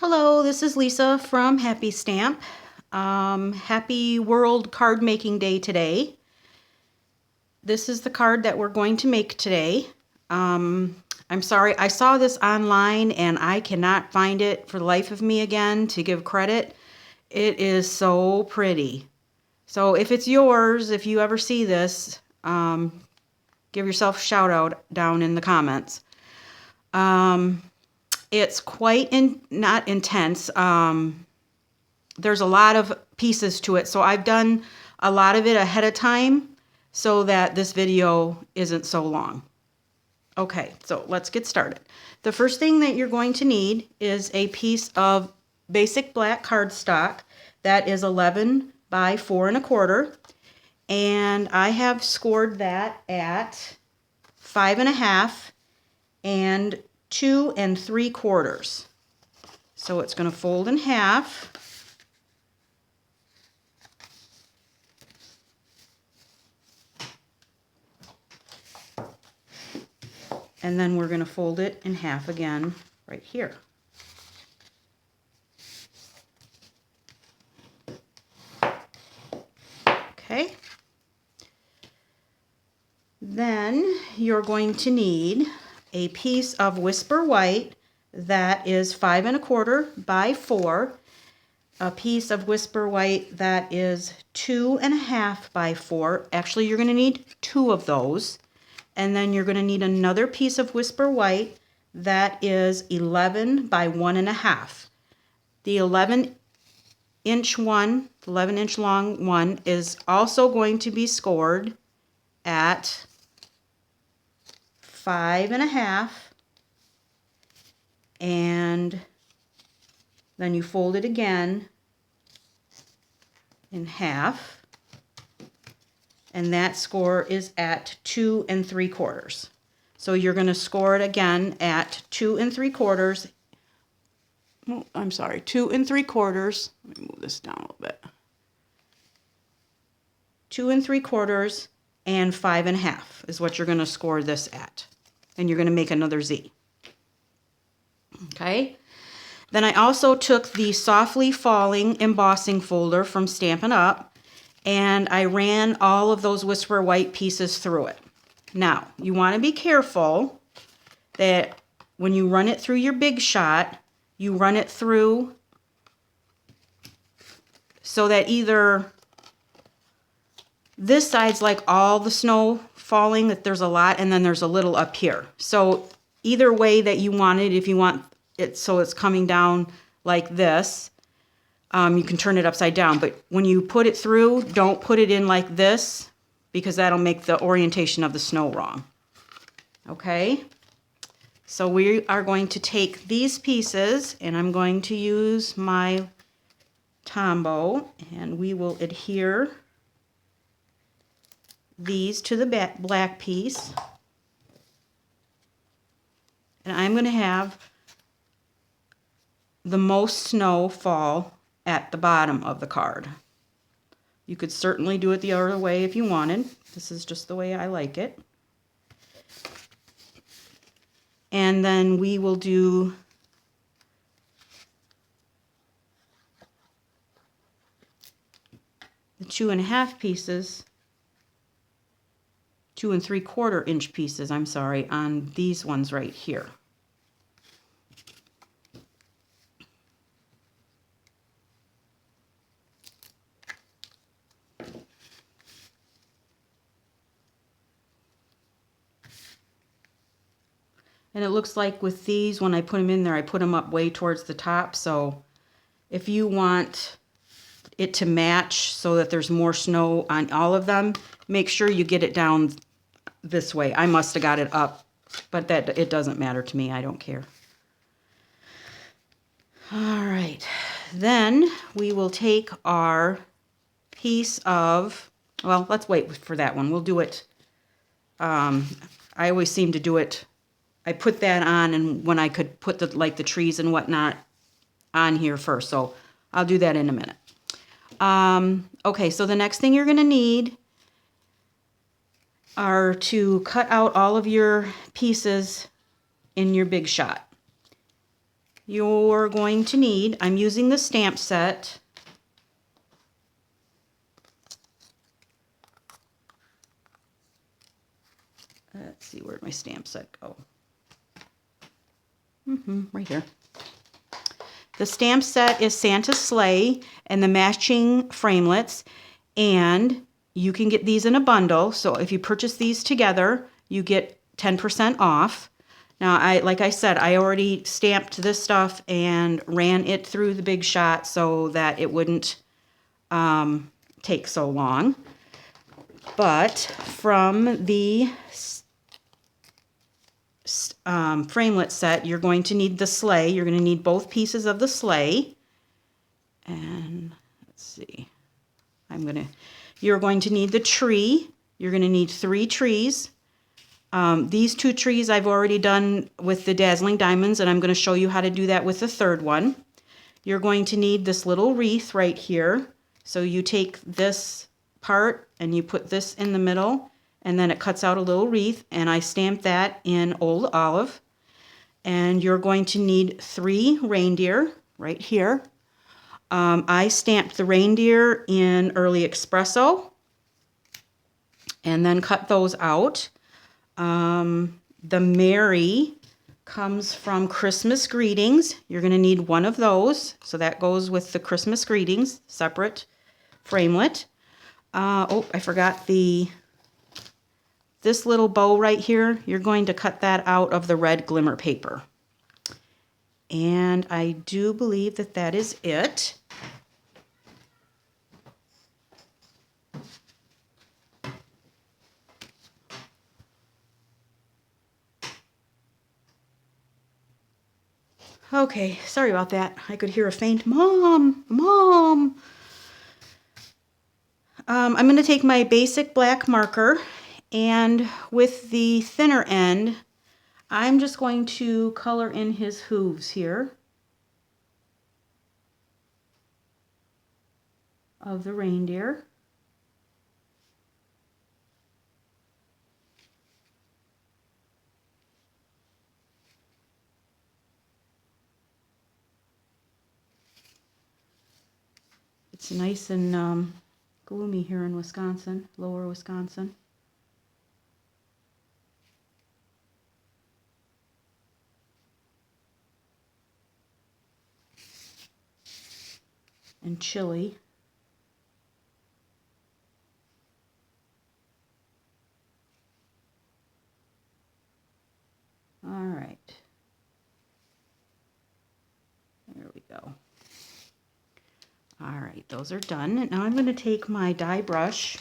Hello, this is Lisa from Happy Stamp. Happy World Card Making Day today. This is the card that we're going to make today. I'm sorry, I saw this online and I cannot find it for the life of me again to give credit. It is so pretty. So if it's yours, if you ever see this, give yourself a shout out down in the comments. It's quite not intense. There's a lot of pieces to it, so I've done a lot of it ahead of time so that this video isn't so long. Okay, so let's get started. The first thing that you're going to need is a piece of basic black cardstock that is 11 by 4 1/4, and I have scored that at 5 1/2 and 2 3/4. So it's going to fold in half. And then we're going to fold it in half again right here. Okay. Then you're going to need a piece of Whisper White that is 5 1/4 by 4, a piece of Whisper White that is 2 1/2 by 4. Actually, you're going to need 2 of those. And then you're going to need another piece of Whisper White that is 11 by 1 1/2. The 11-inch one, 11-inch long one, is also going to be scored at 5 1/2, and then you fold it again in half, and that score is at 2 3/4. So you're going to score it again at 2 3/4. Oh, I'm sorry, 2 3/4. Let me move this down a little bit. 2 3/4 and 5 1/2 is what you're going to score this at. And you're going to make another Z. Okay. Then I also took the Softly Falling embossing folder from Stampin' Up, and I ran all of those Whisper White pieces through it. Now, you want to be careful that when you run it through your Big Shot, you run it through so that either this side's like all the snow falling, that there's a lot, and then there's a little up here. So either way that you want it, if you want it so it's coming down like this, you can turn it upside down. But when you put it through, don't put it in like this, because that'll make the orientation of the snow wrong. Okay? So we are going to take these pieces, and I'm going to use my Tombow, and we will adhere these to the black piece. And I'm going to have the most snow fall at the bottom of the card. You could certainly do it the other way if you wanted. This is just the way I like it. And then we will do the 2 1/2 pieces, 2 3/4 inch pieces, I'm sorry, on these ones right here. And it looks like with these, when I put them in there, I put them up way towards the top. So if you want it to match so that there's more snow on all of them, make sure you get it down this way. I must have got it up, but that it doesn't matter to me. I don't care. All right. Then we will take our piece of, well, let's wait for that one. We'll do it. I always seem to do it. I put that on, and when I could put the trees and whatnot on here first. So I'll do that in a minute. Okay, so the next thing you're going to need are to cut out all of your pieces in your Big Shot. you're going to need, I'm using the stamp set. Let's see, where'd my stamp set go? Right here. The stamp set is Santa's Sleigh and the matching framelits, and you can get these in a bundle. So if you purchase these together, you get 10% off. Now, like I said, I already stamped this stuff and ran it through the Big Shot so that it wouldn't take so long. But from the framelit set, you're going to need the sleigh. You're going to need both pieces of the sleigh. And let's see. You're going to need the tree. You're going to need 3 trees. These 2 trees I've already done with the Dazzling Diamonds, and I'm going to show you how to do that with the 3rd one. You're going to need this little wreath right here. So you take this part and you put this in the middle, and then it cuts out a little wreath, and I stamped that in Old Olive. And you're going to need 3 reindeer right here. I stamped the reindeer in Early Espresso and then cut those out. The Mary comes from Christmas Greetings. You're going to need one of those. So that goes with the Christmas Greetings, separate framelit. Oh, I forgot this little bow right here. You're going to cut that out of the red glimmer paper. And I do believe that that is it. Okay, sorry about that. I could hear a faint, "Mom, Mom." I'm going to take my basic black marker, and with the thinner end, I'm just going to color in his hooves here of the reindeer. It's nice and gloomy here in Wisconsin, lower Wisconsin. And chilly. All right. There we go. All right, those are done. And now I'm going to take my die brush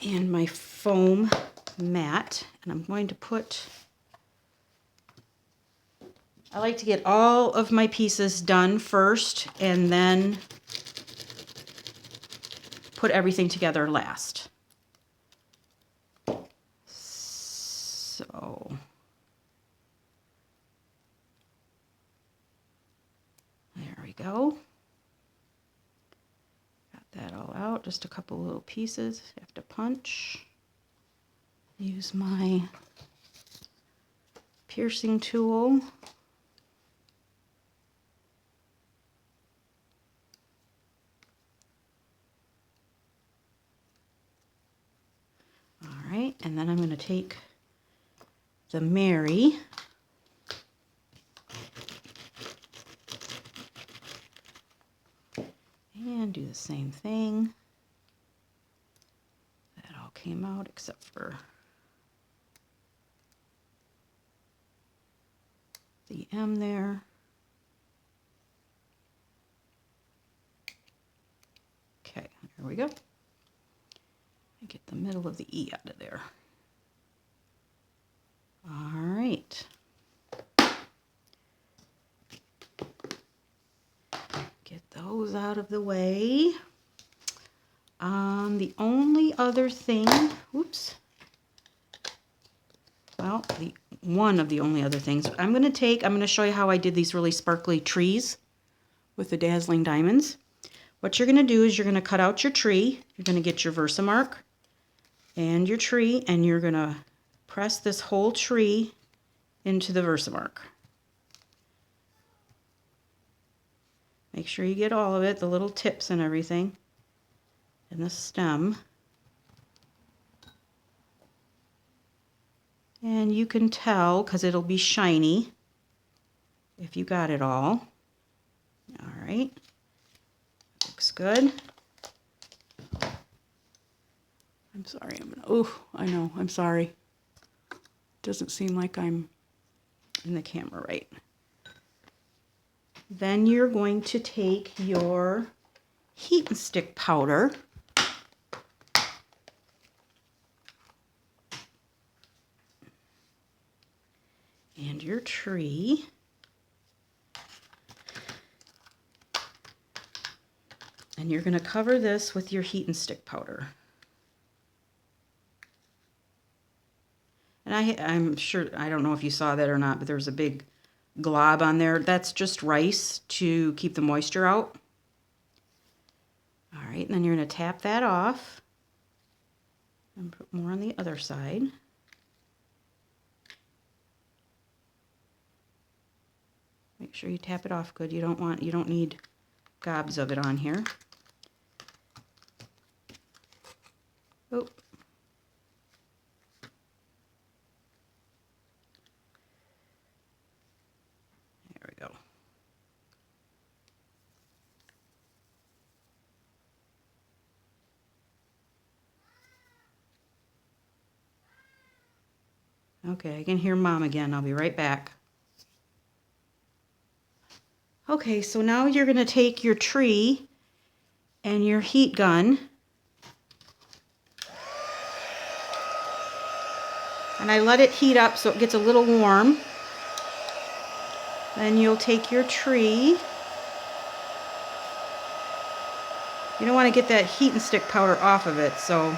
and my foam mat, and I'm going to I like to get all of my pieces done first and then put everything together last. So there we go. Got that all out. Just a couple little pieces. Have to punch. Use my piercing tool. All right, and then I'm going to take the Mary and do the same thing. That all came out except for the M there. Okay, there we go. Get the middle of the E out of there. All right. Get those out of the way. The only other thing, oops. Well, one of the only other things I'm going to show you how I did these really sparkly trees with the Dazzling Diamonds. What you're going to do is you're going to cut out your tree. You're going to get your Versamark and your tree, and you're going to press this whole tree into the Versamark. Make sure you get all of it, the little tips and everything, and the stem. And you can tell, because it'll be shiny, if you got it all. All right, looks good. I'm sorry, I know, I'm sorry. Doesn't seem like I'm in the camera right. Then you're going to take your heat and stick powder and your tree. And you're going to cover this with your heat and stick powder. And I'm sure, I don't know if you saw that or not, but there's a big glob on there. That's just rice to keep the moisture out. All right, and then you're going to tap that off and put more on the other side. Make sure you tap it off good. You don't need gobs of it on here. Oh. There we go. Okay, I can hear Mom again. I'll be right back. Okay, so now you're going to take your tree and your heat gun. And I let it heat up so it gets a little warm. Then you'll take your tree. You don't want to get that heat and stick powder off of it, so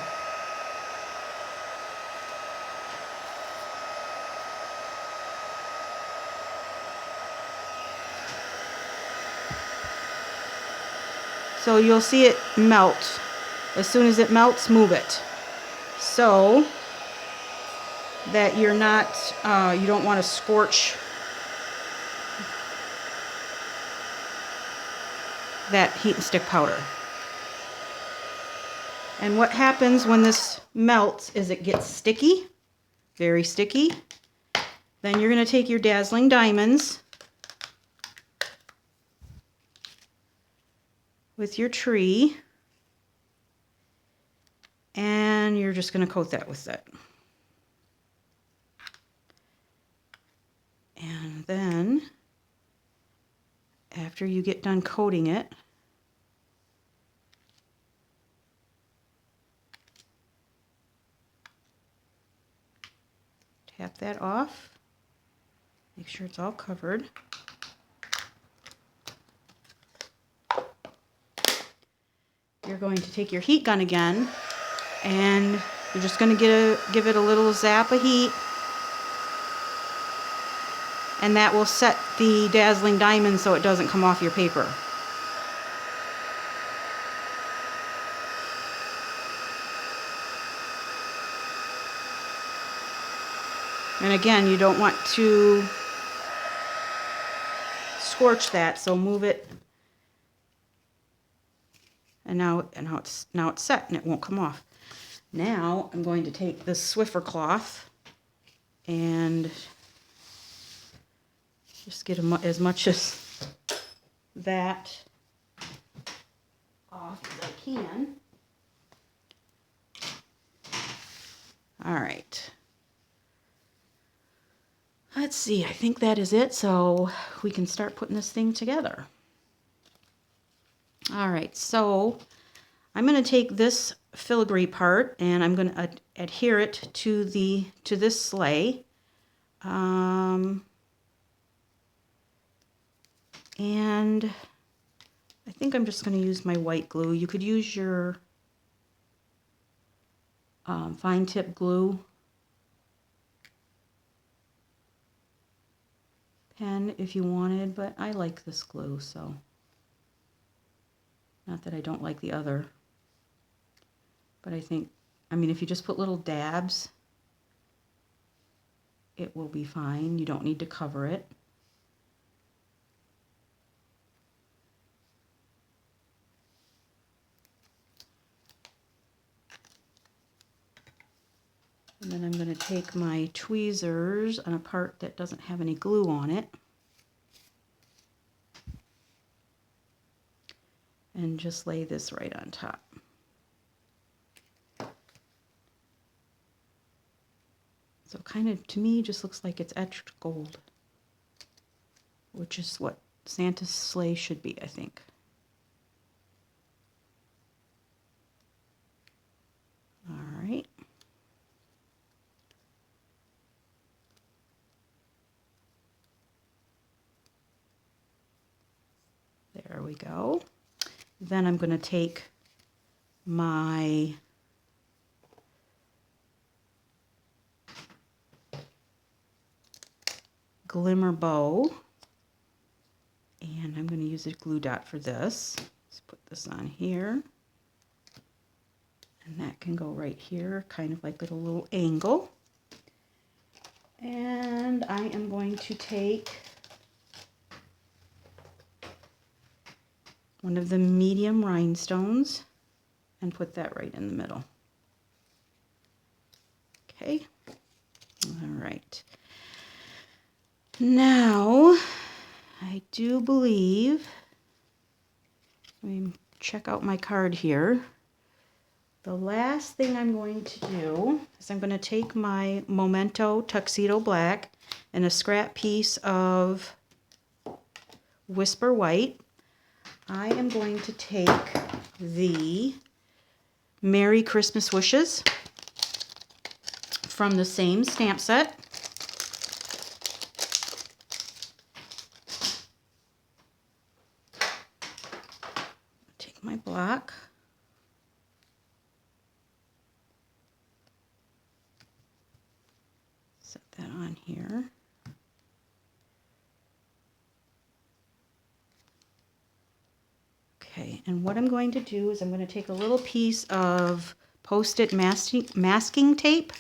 you'll see it melt. As soon as it melts, move it. So that you're not, you don't want to scorch that heat and stick powder. And what happens when this melts is it gets sticky, very sticky. Then you're going to take your Dazzling Diamonds with your tree, and you're just going to coat that with that. And then, after you get done coating it, tap that off. Make sure it's all covered. You're going to take your heat gun again, and you're just going to give it a little zap of heat, and that will set the Dazzling Diamond so it doesn't come off your paper. And again, you don't want to scorch that, so move it. And now it's set and it won't come off. Now I'm going to take this Swiffer cloth and just get as much as that off as I can. All right. Let's see, I think that is it, so we can start putting this thing together. All right, so I'm going to take this filigree part and I'm going to adhere it to this sleigh. And I think I'm just going to use my white glue. You could use your fine tip glue pen if you wanted, but I like this glue, so not that I don't like the other, but I think, I mean, if you just put little dabs, it will be fine. You don't need to cover it. And then I'm going to take my tweezers on a part that doesn't have any glue on it and just lay this right on top. So kind of, to me, just looks like it's etched gold, which is what Santa's sleigh should be, I think. All right. There we go. Then I'm going to take my glimmer bow, and I'm going to use a glue dot for this. Let's put this on here, and that can go right here, kind of like at a little angle. And I am going to take one of the medium rhinestones and put that right in the middle. Okay, all right. Now, I do believe, let me check out my card here. The last thing I'm going to do is I'm going to take my Memento Tuxedo Black and a scrap piece of Whisper White. I am going to take the Merry Christmas Wishes from the same stamp set. Take my block. Set that on here. Okay, and what I'm going to do is I'm going to take a little piece of Post-it masking tape,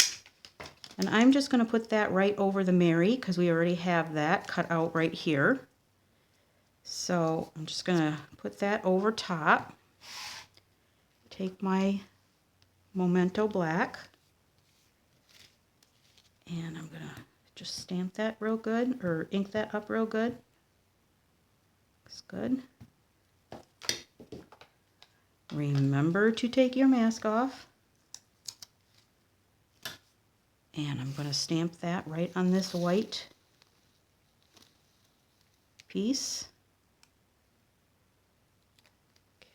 and I'm just going to put that right over the Mary because we already have that cut out right here. So I'm just going to put that over top. Take my Memento Black, and I'm going to just stamp that real good, or ink that up real good. Looks good. Remember to take your mask off. And I'm going to stamp that right on this white piece.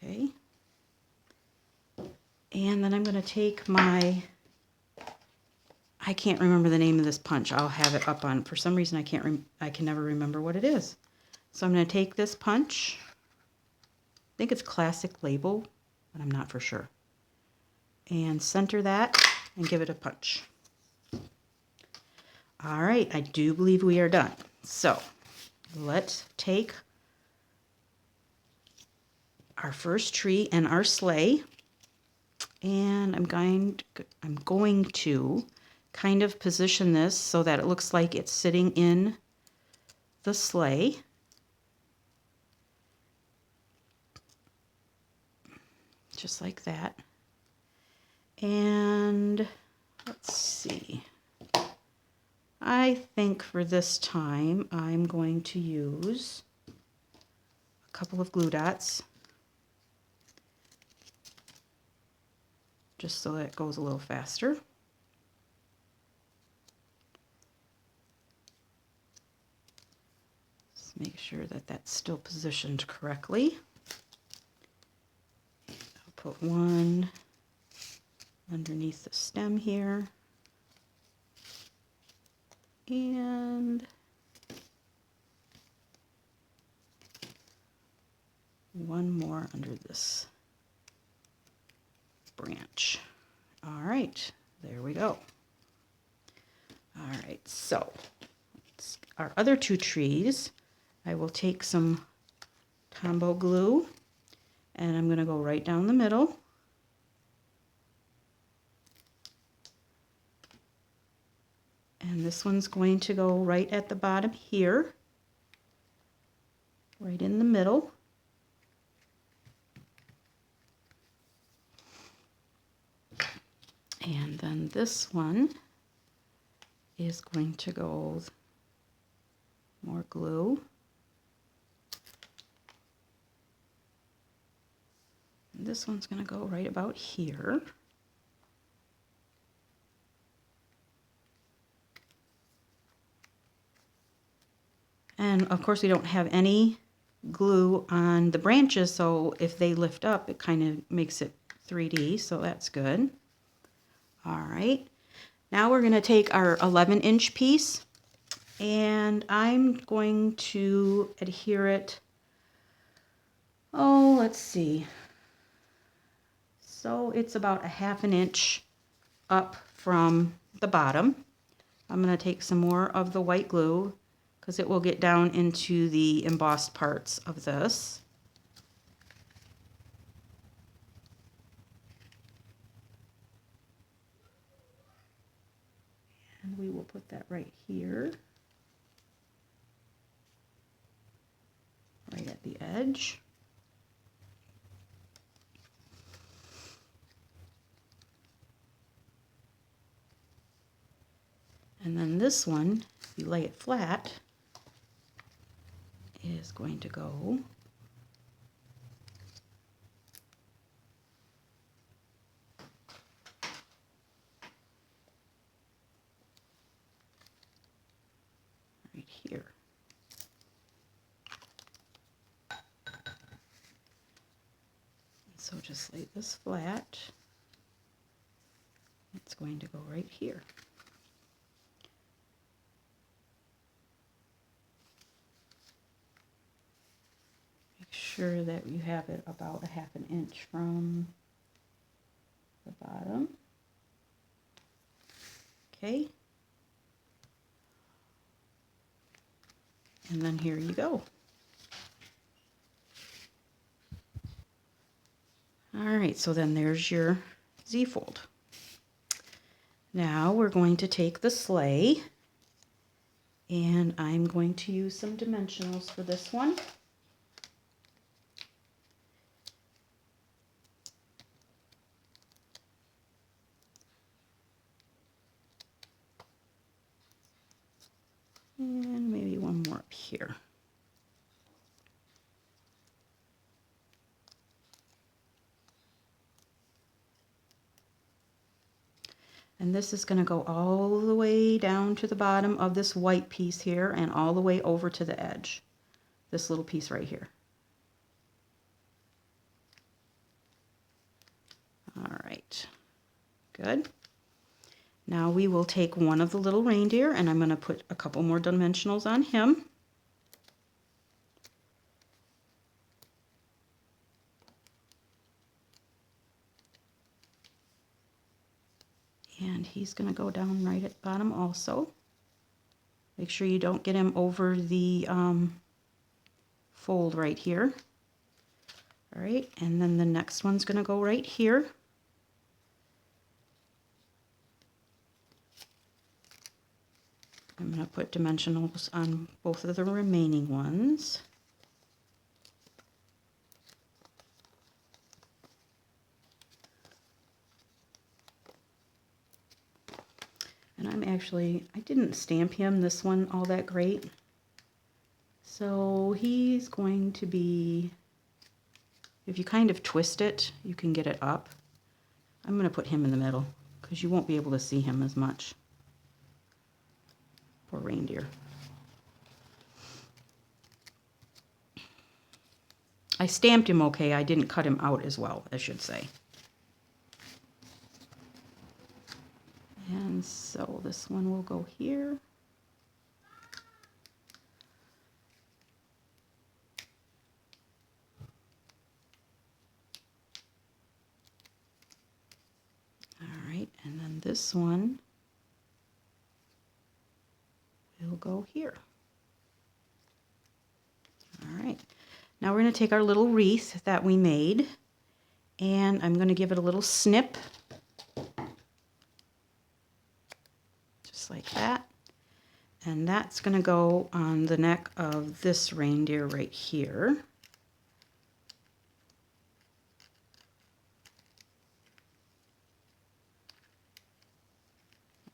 Okay. And then I'm going to take my, I can't remember the name of this punch. I'll have it up on, for some reason I can never remember what it is. So I'm going to take this punch. I think it's Classic Label, but I'm not for sure. And center that and give it a punch. All right, I do believe we are done. So let's take our first tree and our sleigh, and I'm going to kind of position this so that it looks like it's sitting in the sleigh. Just like that. And let's see. I think for this time I'm going to use a couple of glue dots just so that it goes a little faster. Just make sure that that's still positioned correctly. I'll put one underneath the stem here. And one more under this branch. All right, there we go. All right, so our other two trees, I will take some Tombow glue and I'm going to go right down the middle. And this one's going to go right at the bottom here, right in the middle. And then this one is going to go more glue. And this one's going to go right about here. And of course we don't have any glue on the branches, so if they lift up, it kind of makes it 3D, so that's good. All right, now we're going to take our 11-inch piece, and I'm going to adhere it, oh, let's see. So it's about 1/2 inch up from the bottom. I'm going to take some more of the white glue because it will get down into the embossed parts of this. And we will put that right here, right at the edge. And then this one, if you lay it flat, is going to go right here. So just lay this flat. It's going to go right here. Make sure that you have it about 1/2 inch from the bottom. Okay. And then here you go. All right, so then there's your Z-fold. Now we're going to take the sleigh, and I'm going to use some dimensionals for this one. And maybe one more up here. And this is going to go all the way down to the bottom of this white piece here and all the way over to the edge. This little piece right here. All right, good. Now we will take one of the little reindeer, and I'm going to put a couple more dimensionals on him. And he's going to go down right at the bottom also. Make sure you don't get him over the fold right here. All right, and then the next one's going to go right here. I'm going to put dimensionals on both of the remaining ones. And I didn't stamp him this one all that great. So he's going to be, if you kind of twist it, you can get it up. I'm going to put him in the middle because you won't be able to see him as much. Poor reindeer. I stamped him okay. I didn't cut him out as well, I should say. And so this one will go here. All right, and then this one will go here. All right, now we're going to take our little wreath that we made, and I'm going to give it a little snip. Like that. And that's going to go on the neck of this reindeer right here.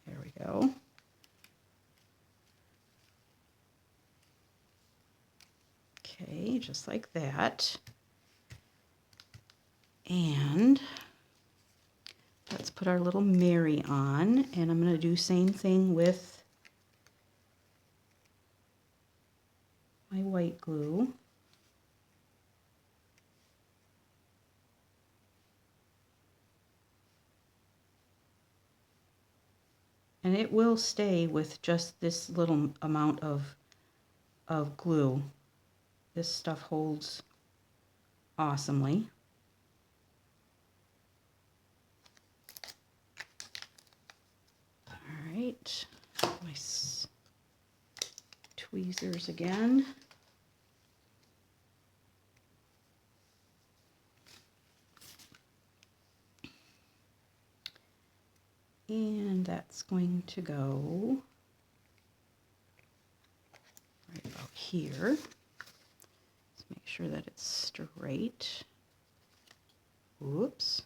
There we go. Okay, just like that. And let's put our little Mary on, and I'm going to do same thing with my white glue. And it will stay with just this little amount of glue. This stuff holds awesomely. All right, my tweezers again. And that's going to go right about here. Let's make sure that it's straight. Whoops.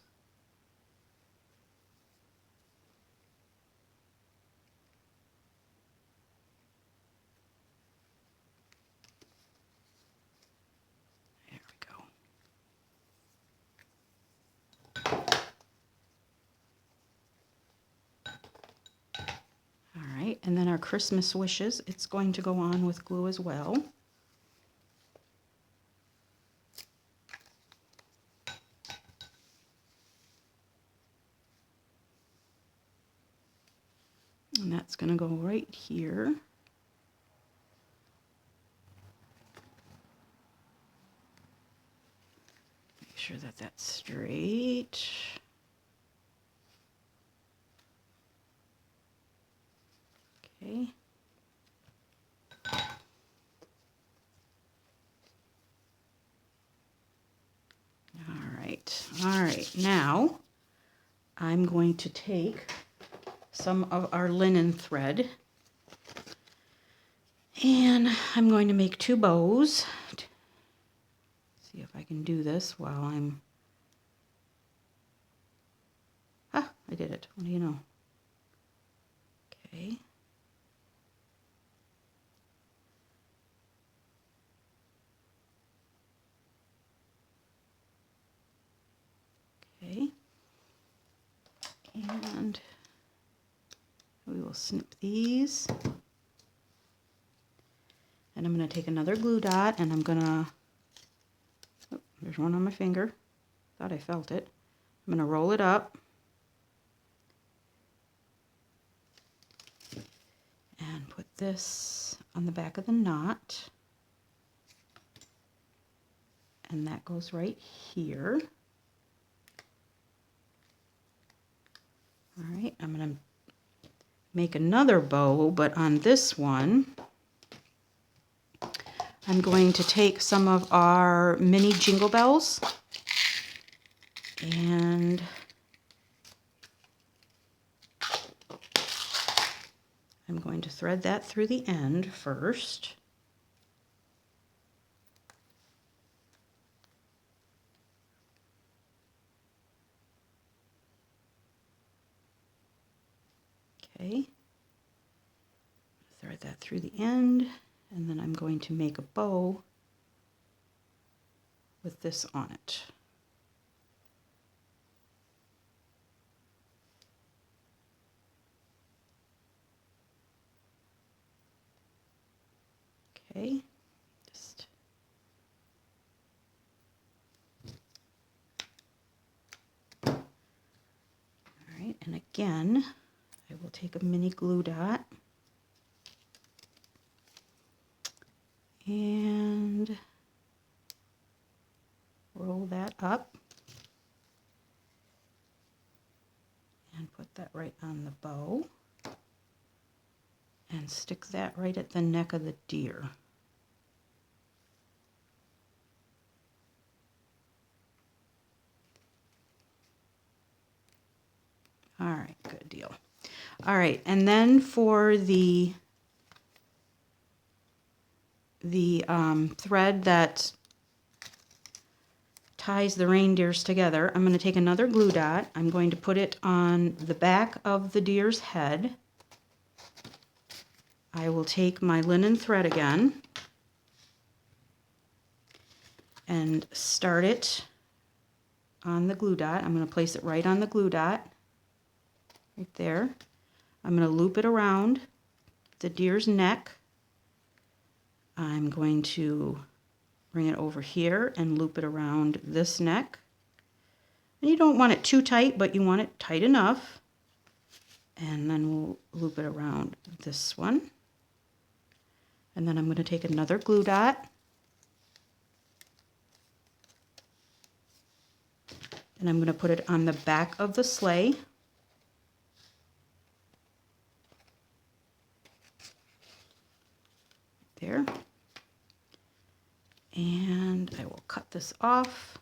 There we go. All right, and then our Christmas wishes, it's going to go on with glue as well. And that's going to go right here. Make sure that that's straight. Okay. All right, now I'm going to take some of our linen thread and I'm going to make 2 bows. See if I can do this while I'm... Ah, I did it. What do you know? Okay. Okay. And we will snip these. And I'm going to take another glue dot and I'm going to... Oh, there's one on my finger. Thought I felt it. I'm going to roll it up. And put this on the back of the knot. And that goes right here. All right, I'm going to make another bow, but on this one, I'm going to take some of our mini jingle bells and I'm going to thread that through the end first. Okay, thread that through the end, and then I'm going to make a bow with this on it. Okay, just all right, and again, I will take a mini glue dot and roll that up and put that right on the bow and stick that right at the neck of the deer. All right, good deal. All right, and then for the the thread that ties the reindeers together. I'm going to take another glue dot. I'm going to put it on the back of the deer's head. I will take my linen thread again and start it on the glue dot. I'm going to place it right on the glue dot, right there. I'm going to loop it around the deer's neck. I'm going to bring it over here and loop it around this neck. And you don't want it too tight, but you want it tight enough. And then we'll loop it around this one. And then I'm going to take another glue dot. And I'm going to put it on the back of the sleigh. There. And I will cut this off.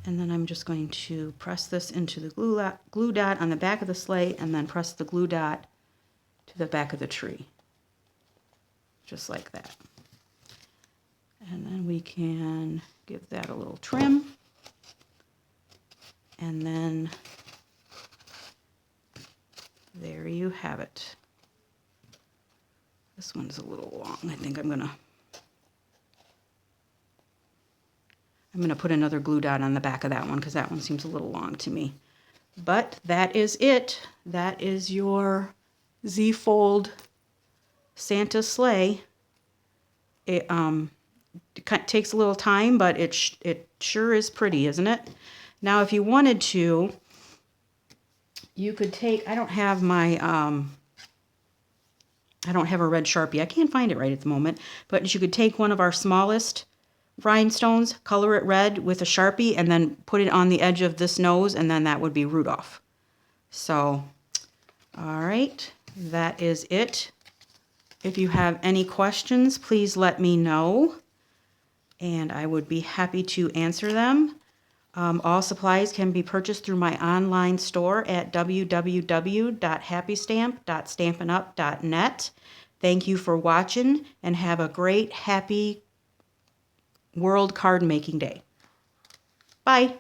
And then I'm just going to press this into the glue dot on the back of the sleigh and then press the glue dot to the back of the tree. Just like that. And then we can give that a little trim. And then there you have it. This one's a little long. I think I'm gonna put another glue dot on the back of that one because that one seems a little long to me. But that is it. That is your Z-fold Santa sleigh. It takes a little time, but it sure is pretty, isn't it? Now, if you wanted to, you could take, I don't have my, I don't have a red Sharpie. I can't find it right at the moment. But you could take one of our smallest rhinestones, color it red with a Sharpie, and then put it on the edge of this nose, and then that would be Rudolph. So, all right, that is it. If you have any questions, please let me know, and I would be happy to answer them. All supplies can be purchased through my online store at www.happystamp.stampinup.net. Thank you for watching, and have a great, happy World Card Making Day. Bye.